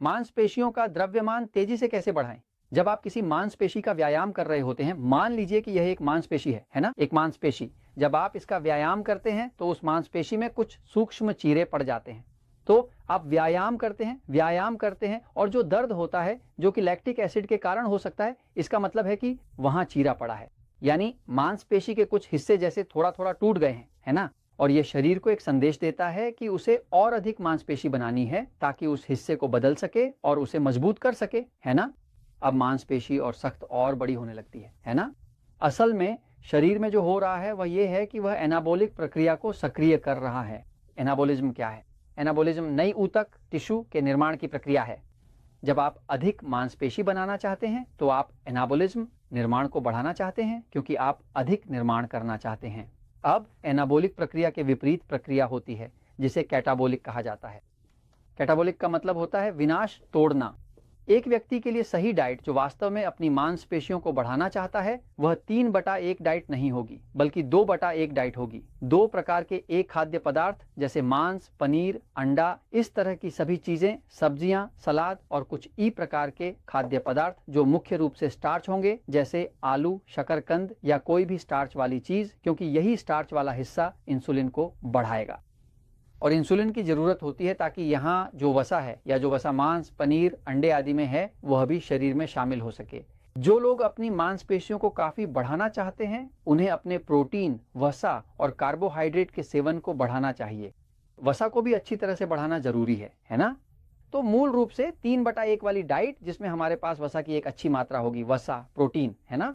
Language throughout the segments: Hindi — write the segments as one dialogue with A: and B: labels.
A: मांसपेशियों का द्रव्यमान तेजी से कैसे बढ़ाएं? जब आप किसी मांसपेशी का व्यायाम कर रहे होते हैं, मान लीजिए कि यह एक मांसपेशी है ना, एक मांसपेशी। जब आप इसका व्यायाम करते हैं तो उस मांसपेशी में कुछ सूक्ष्म चीरे पड़ जाते हैं। तो आप व्यायाम करते हैं और जो दर्द होता है, जो कि लैक्टिक एसिड के कारण हो सकता है, इसका मतलब है कि वहां चीरा पड़ा है, यानी मांसपेशी के कुछ हिस्से जैसे थोड़ा थोड़ा टूट गए हैं, है ना। और ये शरीर को एक संदेश देता है कि उसे और अधिक मांसपेशी बनानी है ताकि उस हिस्से को बदल सके और उसे मजबूत कर सके, है ना। अब मांसपेशी और सख्त और बड़ी होने लगती है ना। असल में शरीर में जो हो रहा है वह ये है कि वह एनाबॉलिक प्रक्रिया को सक्रिय कर रहा है। एनाबॉलिज्म क्या है? एनाबॉलिज्म नई ऊतक टिश्यू के निर्माण की प्रक्रिया है। जब आप अधिक मांसपेशी बनाना चाहते हैं तो आप एनाबॉलिज्म निर्माण को बढ़ाना चाहते हैं, क्योंकि आप अधिक निर्माण करना चाहते हैं। अब एनाबॉलिक प्रक्रिया के विपरीत प्रक्रिया होती है जिसे कैटाबॉलिक कहा जाता है। कैटाबॉलिक का मतलब होता है विनाश, तोड़ना। एक व्यक्ति के लिए सही डाइट जो वास्तव में अपनी मांसपेशियों को बढ़ाना चाहता है, वह 3/1 डाइट नहीं होगी, बल्कि 2/1 डाइट होगी। 2 प्रकार के एक खाद्य पदार्थ जैसे मांस, पनीर, अंडा, इस तरह की सभी चीजें, सब्जियां, सलाद और कुछ ई प्रकार के खाद्य पदार्थ जो मुख्य रूप से स्टार्च होंगे, जैसे आलू, शकरकंद या कोई भी स्टार्च वाली चीज, क्योंकि यही स्टार्च वाला हिस्सा इंसुलिन को बढ़ाएगा। और इंसुलिन की जरूरत होती है ताकि यहाँ जो वसा है या जो वसा मांस, पनीर, अंडे आदि में है वह भी शरीर में शामिल हो सके। जो लोग अपनी मांसपेशियों को काफी बढ़ाना चाहते हैं, उन्हें अपने प्रोटीन, वसा और कार्बोहाइड्रेट के सेवन को बढ़ाना चाहिए। वसा को भी अच्छी तरह से बढ़ाना जरूरी है ना। तो मूल रूप से 3/1 वाली डाइट जिसमें हमारे पास वसा की एक अच्छी मात्रा होगी, वसा, प्रोटीन, है ना।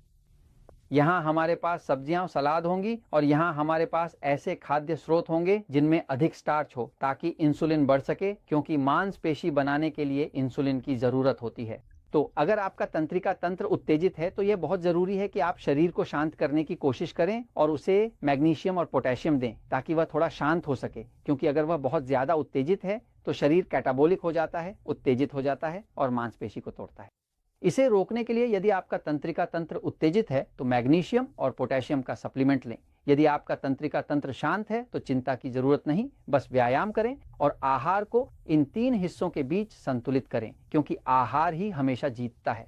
A: यहाँ हमारे पास सब्जियां और सलाद होंगी और यहाँ हमारे पास ऐसे खाद्य स्रोत होंगे जिनमें अधिक स्टार्च हो ताकि इंसुलिन बढ़ सके, क्योंकि मांसपेशी बनाने के लिए इंसुलिन की जरूरत होती है। तो अगर आपका तंत्रिका तंत्र उत्तेजित है तो यह बहुत जरूरी है कि आप शरीर को शांत करने की कोशिश करें और उसे मैग्नीशियम और पोटेशियम दें ताकि वह थोड़ा शांत हो सके, क्योंकि अगर वह बहुत ज्यादा उत्तेजित है तो शरीर कैटाबोलिक हो जाता है, उत्तेजित हो जाता है और मांसपेशी को तोड़ता है। इसे रोकने के लिए यदि आपका तंत्रिका तंत्र उत्तेजित है तो मैग्नीशियम और पोटेशियम का सप्लीमेंट लें। यदि आपका तंत्रिका तंत्र शांत है तो चिंता की जरूरत नहीं, बस व्यायाम करें और आहार को इन 3 हिस्सों के बीच संतुलित करें, क्योंकि आहार ही हमेशा जीतता है।